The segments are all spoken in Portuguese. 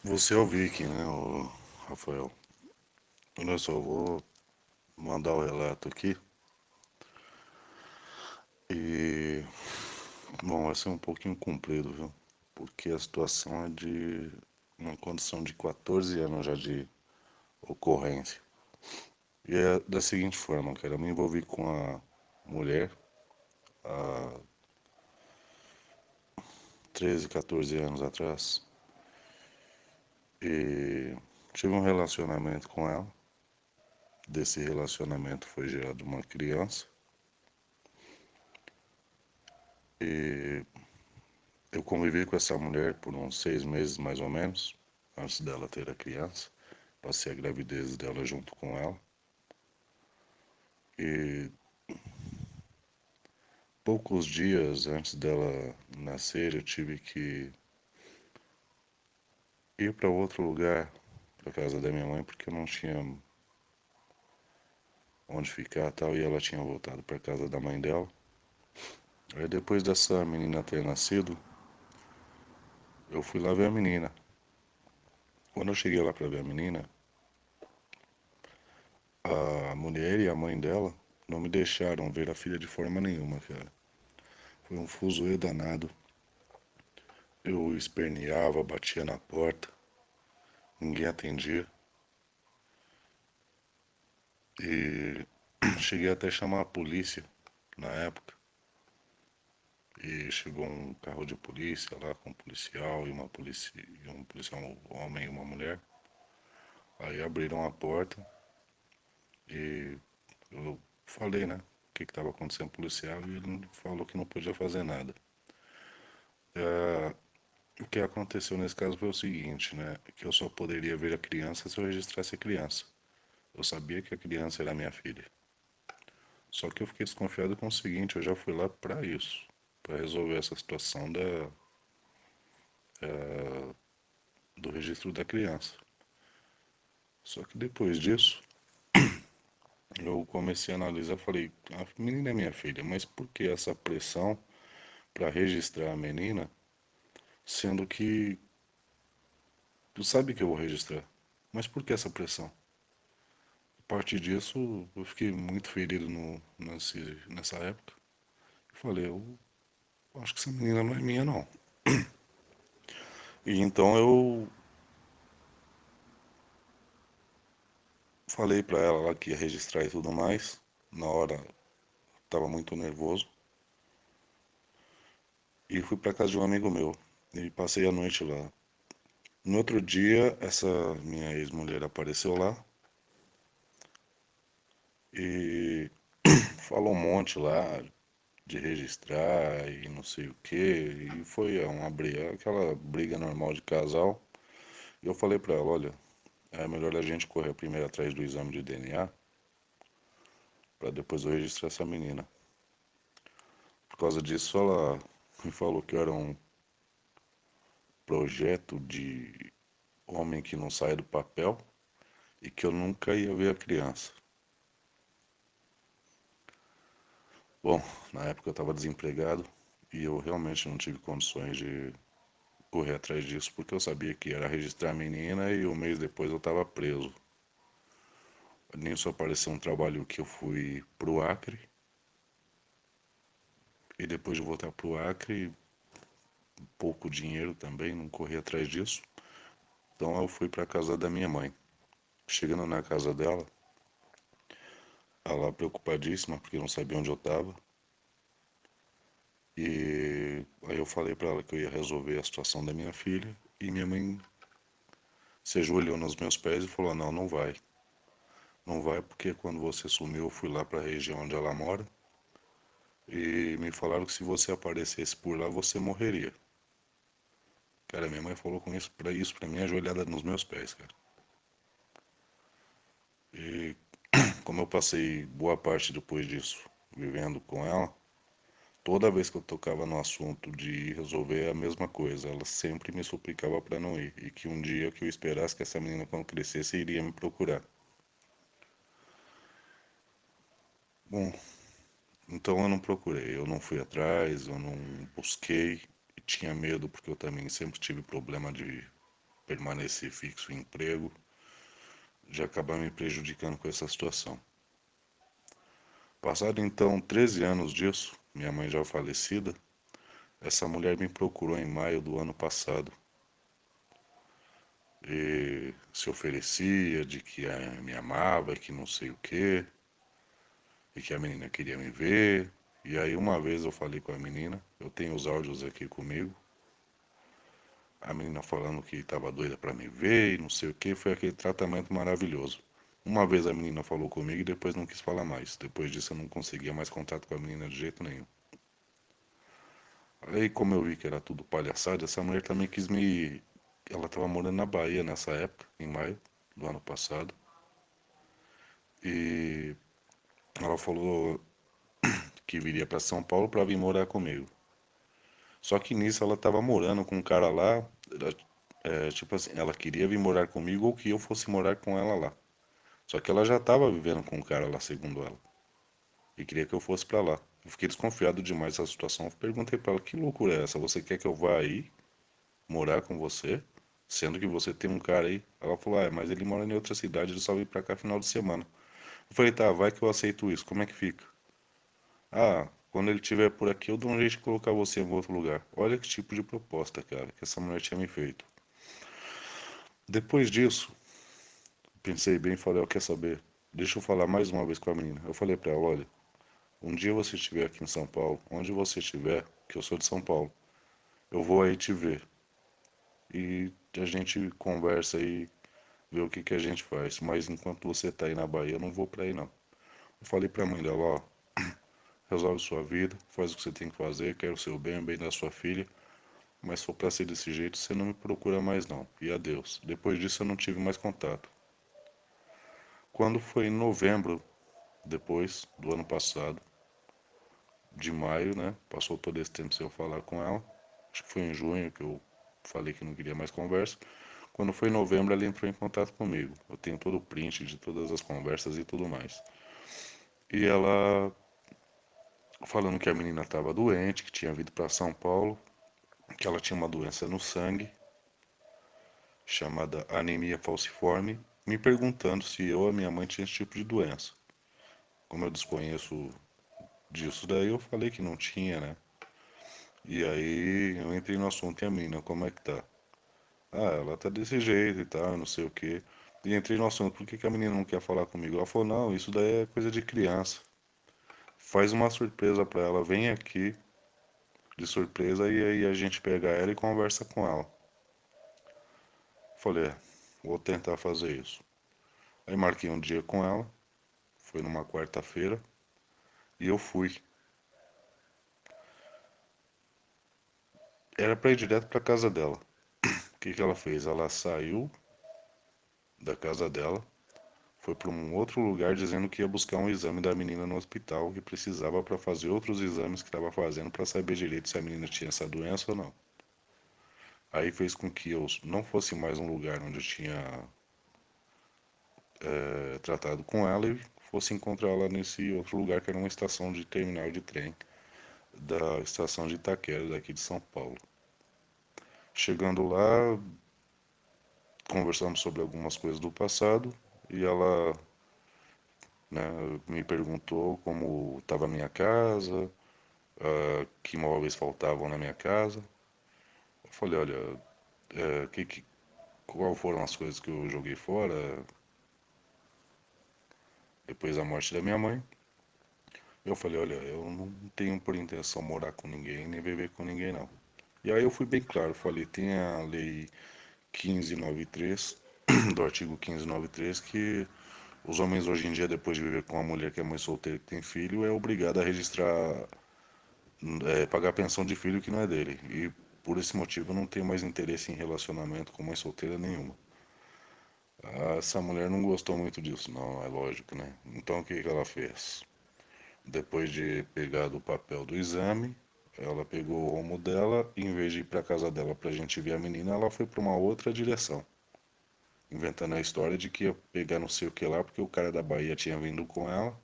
Você é o Viking, né, o Rafael? Olha só, vou mandar o relato aqui e, bom, vai ser um pouquinho comprido, viu? Porque a situação é de uma condição de 14 anos já de ocorrência. E é da seguinte forma, cara, eu me envolvi com a mulher há 13, 14 anos atrás e tive um relacionamento com ela. Desse relacionamento foi gerada uma criança e eu convivi com essa mulher por uns 6 meses mais ou menos, antes dela ter a criança. Passei a gravidez dela junto com ela. E poucos dias antes dela nascer, eu tive que ir para outro lugar, para casa da minha mãe, porque eu não tinha onde ficar e tal, e ela tinha voltado para casa da mãe dela. Aí depois dessa menina ter nascido, eu fui lá ver a menina. Quando eu cheguei lá para ver a menina, a mulher e a mãe dela não me deixaram ver a filha de forma nenhuma, cara. Foi um fuzuê danado. Eu esperneava, batia na porta, ninguém atendia. E cheguei até a chamar a polícia na época. E chegou um carro de polícia lá com um policial e um policial um homem e uma mulher. Aí abriram a porta e eu falei, né, o que estava acontecendo com o policial e ele falou que não podia fazer nada. O que aconteceu nesse caso foi o seguinte, né, que eu só poderia ver a criança se eu registrasse a criança. Eu sabia que a criança era minha filha. Só que eu fiquei desconfiado com o seguinte, eu já fui lá para isso, para resolver essa situação do registro da criança. Só que depois disso, eu comecei a analisar, falei, a menina é minha filha, mas por que essa pressão para registrar a menina, sendo que tu sabe que eu vou registrar? Mas por que essa pressão? A partir disso, eu fiquei muito ferido nessa época. Eu falei, eu acho que essa menina não é minha, não. E então eu falei pra ela lá que ia registrar e tudo mais. Na hora, tava muito nervoso. E fui pra casa de um amigo meu. E passei a noite lá. No outro dia, essa minha ex-mulher apareceu lá e falou um monte lá de registrar e não sei o que. E foi uma briga, aquela briga normal de casal. E eu falei pra ela, olha, é melhor a gente correr primeiro atrás do exame de DNA pra depois eu registrar essa menina. Por causa disso, ela me falou que eu era um projeto de homem que não sai do papel e que eu nunca ia ver a criança. Bom, na época eu estava desempregado e eu realmente não tive condições de correr atrás disso porque eu sabia que era registrar a menina e um mês depois eu estava preso. Nisso apareceu um trabalho que eu fui pro Acre e depois de voltar pro Acre, pouco dinheiro também, não corri atrás disso. Então eu fui para casa da minha mãe. Chegando na casa dela, ela preocupadíssima porque não sabia onde eu estava. E aí eu falei para ela que eu ia resolver a situação da minha filha. E minha mãe se ajoelhou nos meus pés e falou: Não, não vai. Não vai porque quando você sumiu eu fui lá para a região onde ela mora. E me falaram que se você aparecesse por lá você morreria. Cara, minha mãe falou com isso pra mim, ajoelhada nos meus pés, cara. E como eu passei boa parte depois disso vivendo com ela, toda vez que eu tocava no assunto de resolver a mesma coisa, ela sempre me suplicava para não ir. E que um dia que eu esperasse que essa menina, quando crescesse, iria me procurar. Bom, então eu não procurei, eu não fui atrás, eu não busquei. E tinha medo porque eu também sempre tive problema de permanecer fixo em emprego, de acabar me prejudicando com essa situação. Passado então 13 anos disso, minha mãe já falecida, essa mulher me procurou em maio do ano passado e se oferecia de que me amava, que não sei o quê, e que a menina queria me ver. E aí uma vez eu falei com a menina, eu tenho os áudios aqui comigo, a menina falando que estava doida para me ver e não sei o que, foi aquele tratamento maravilhoso. Uma vez a menina falou comigo e depois não quis falar mais. Depois disso eu não conseguia mais contato com a menina de jeito nenhum. Aí como eu vi que era tudo palhaçada, essa mulher também quis me... Ela estava morando na Bahia nessa época, em maio do ano passado. E ela falou que viria para São Paulo para vir morar comigo. Só que nisso ela estava morando com um cara lá, tipo assim, ela queria vir morar comigo ou que eu fosse morar com ela lá. Só que ela já estava vivendo com um cara lá, segundo ela, e queria que eu fosse para lá. Eu fiquei desconfiado demais dessa situação. Eu perguntei para ela: que loucura é essa? Você quer que eu vá aí morar com você, sendo que você tem um cara aí? Ela falou: mas ele mora em outra cidade, ele só vem pra cá final de semana. Eu falei: tá, vai que eu aceito isso, como é que fica? Quando ele estiver por aqui, eu dou um jeito de colocar você em outro lugar. Olha que tipo de proposta, cara, que essa mulher tinha me feito. Depois disso, pensei bem e falei: quer saber? Deixa eu falar mais uma vez com a menina. Eu falei pra ela: olha, um dia você estiver aqui em São Paulo, onde você estiver, que eu sou de São Paulo, eu vou aí te ver. E a gente conversa aí, vê o que que a gente faz. Mas enquanto você tá aí na Bahia, eu não vou pra aí não. Eu falei pra mãe dela: ó, resolve sua vida, faz o que você tem que fazer, quero o seu bem, o bem da sua filha. Mas se for pra ser desse jeito, você não me procura mais não. E adeus. Depois disso eu não tive mais contato. Quando foi em novembro, depois do ano passado, de maio, né? Passou todo esse tempo sem eu falar com ela. Acho que foi em junho que eu falei que não queria mais conversa. Quando foi em novembro, ela entrou em contato comigo. Eu tenho todo o print de todas as conversas e tudo mais. E ela falando que a menina estava doente, que tinha vindo para São Paulo, que ela tinha uma doença no sangue chamada anemia falciforme, me perguntando se eu ou a minha mãe tinha esse tipo de doença. Como eu desconheço disso daí, eu falei que não tinha, né? E aí eu entrei no assunto e a menina, como é que tá? Ela tá desse jeito e tal, não sei o quê. E entrei no assunto, por que que a menina não quer falar comigo? Ela falou: não, isso daí é coisa de criança. Faz uma surpresa pra ela, vem aqui de surpresa e aí a gente pega ela e conversa com ela. Falei: vou tentar fazer isso. Aí marquei um dia com ela, foi numa quarta-feira, e eu fui. Era pra ir direto pra casa dela. O que que ela fez? Ela saiu da casa dela, foi para um outro lugar dizendo que ia buscar um exame da menina no hospital que precisava para fazer outros exames que estava fazendo para saber direito se a menina tinha essa doença ou não. Aí fez com que eu não fosse mais um lugar onde eu tinha tratado com ela e fosse encontrar ela nesse outro lugar que era uma estação de terminal de trem da estação de Itaquera, daqui de São Paulo. Chegando lá, conversamos sobre algumas coisas do passado e ela, né, me perguntou como estava a minha casa, que móveis faltavam na minha casa. Eu falei: olha, qual foram as coisas que eu joguei fora depois da morte da minha mãe? Eu falei: olha, eu não tenho por intenção morar com ninguém, nem viver com ninguém não. E aí eu fui bem claro, falei: tem a lei 1593, do artigo 1593, que os homens hoje em dia, depois de viver com uma mulher que é mãe solteira e que tem filho, é obrigado a registrar, pagar pensão de filho que não é dele. E por esse motivo eu não tenho mais interesse em relacionamento com mãe solteira nenhuma. Essa mulher não gostou muito disso, não, é lógico, né? Então o que que ela fez? Depois de pegar do papel do exame, ela pegou o rumo dela, e em vez de ir para casa dela pra gente ver a menina, ela foi para uma outra direção, inventando a história de que ia pegar não sei o que lá, porque o cara da Bahia tinha vindo com ela,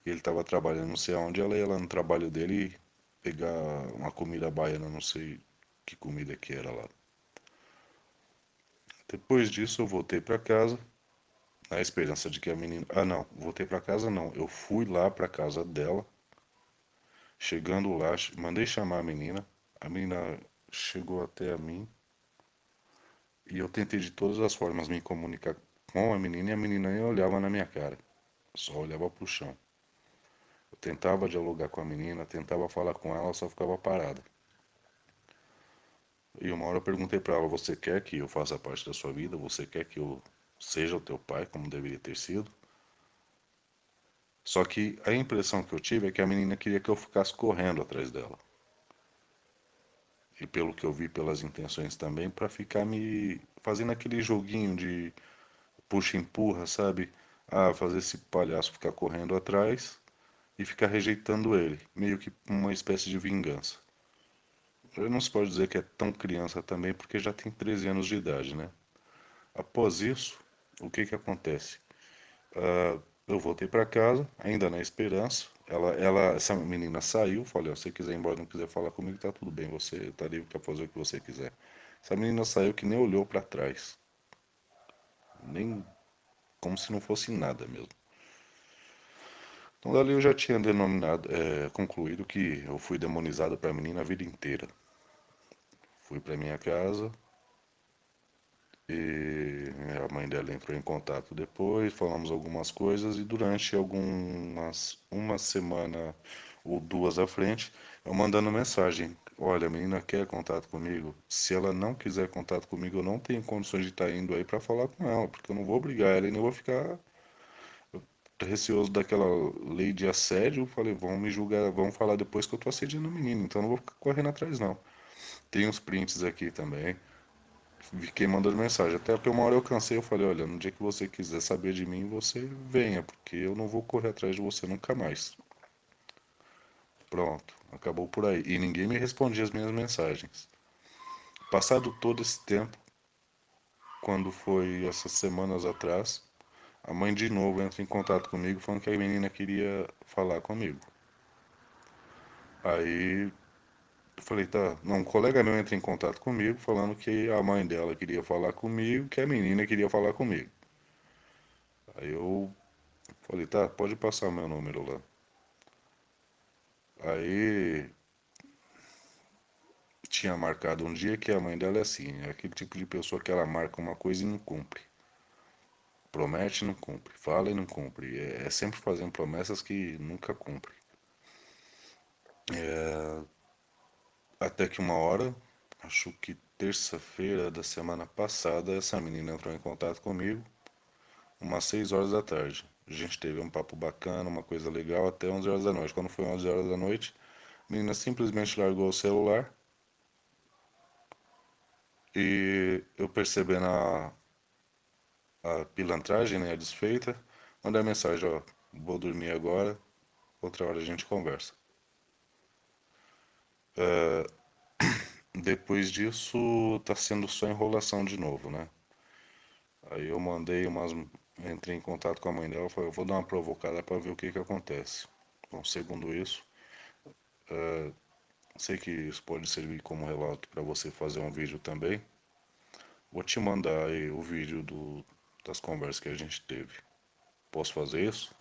e ele estava trabalhando não sei aonde, ela ia lá no trabalho dele e pegar uma comida baiana, não sei que comida que era lá. Depois disso eu voltei para casa, na esperança de que a menina... Ah, não, voltei para casa não. Eu fui lá para casa dela. Chegando lá, mandei chamar a menina. A menina chegou até a mim e eu tentei de todas as formas me comunicar com a menina e a menina nem olhava na minha cara, só olhava pro chão. Eu tentava dialogar com a menina, tentava falar com ela, ela só ficava parada. E uma hora eu perguntei para ela: você quer que eu faça parte da sua vida? Você quer que eu seja o teu pai, como deveria ter sido? Só que a impressão que eu tive é que a menina queria que eu ficasse correndo atrás dela. E pelo que eu vi pelas intenções também, para ficar me fazendo aquele joguinho de puxa e empurra, sabe? Ah, fazer esse palhaço ficar correndo atrás e ficar rejeitando ele, meio que uma espécie de vingança. Não se pode dizer que é tão criança também, porque já tem 13 anos de idade, né? Após isso, o que que acontece? Eu voltei para casa, ainda na esperança. Essa menina saiu, falei: ó, se você quiser ir embora, não quiser falar comigo, tá tudo bem, você tá livre para fazer o que você quiser. Essa menina saiu que nem olhou para trás, nem como se não fosse nada mesmo. Então dali eu já tinha concluído que eu fui demonizado para a menina a vida inteira. Fui para minha casa e a mãe dela entrou em contato depois, falamos algumas coisas e durante uma semana ou duas à frente, eu mandando mensagem: olha, a menina quer contato comigo. Se ela não quiser contato comigo, eu não tenho condições de estar indo aí para falar com ela, porque eu não vou obrigar ela e nem vou ficar receoso daquela lei de assédio. Falei: vão me julgar, vão falar depois que eu tô assediando o menino, então eu não vou ficar correndo atrás não. Tem uns prints aqui também. Fiquei mandando mensagem. Até porque uma hora eu cansei, eu falei: olha, no dia que você quiser saber de mim, você venha, porque eu não vou correr atrás de você nunca mais. Pronto, acabou por aí. E ninguém me respondia as minhas mensagens. Passado todo esse tempo, quando foi essas semanas atrás, a mãe de novo entra em contato comigo falando que a menina queria falar comigo. Aí eu falei: tá, não, um colega meu entra em contato comigo falando que a mãe dela queria falar comigo, que a menina queria falar comigo. Aí eu falei: tá, pode passar meu número lá. Aí tinha marcado um dia que a mãe dela é assim, é aquele tipo de pessoa que ela marca uma coisa e não cumpre. Promete e não cumpre, fala e não cumpre. É sempre fazendo promessas que nunca cumpre. Até que uma hora, acho que terça-feira da semana passada, essa menina entrou em contato comigo, umas 6 horas da tarde. A gente teve um papo bacana, uma coisa legal, até 11 horas da noite. Quando foi 11 horas da noite, a menina simplesmente largou o celular e eu percebendo a pilantragem, né, a desfeita, mandei a mensagem: ó, vou dormir agora, outra hora a gente conversa. Depois disso, tá sendo só enrolação de novo, né? Aí eu mandei umas. Entrei em contato com a mãe dela, falei: eu vou dar uma provocada para ver o que que acontece. Bom, segundo isso, sei que isso pode servir como relato para você fazer um vídeo também. Vou te mandar aí o vídeo das conversas que a gente teve. Posso fazer isso?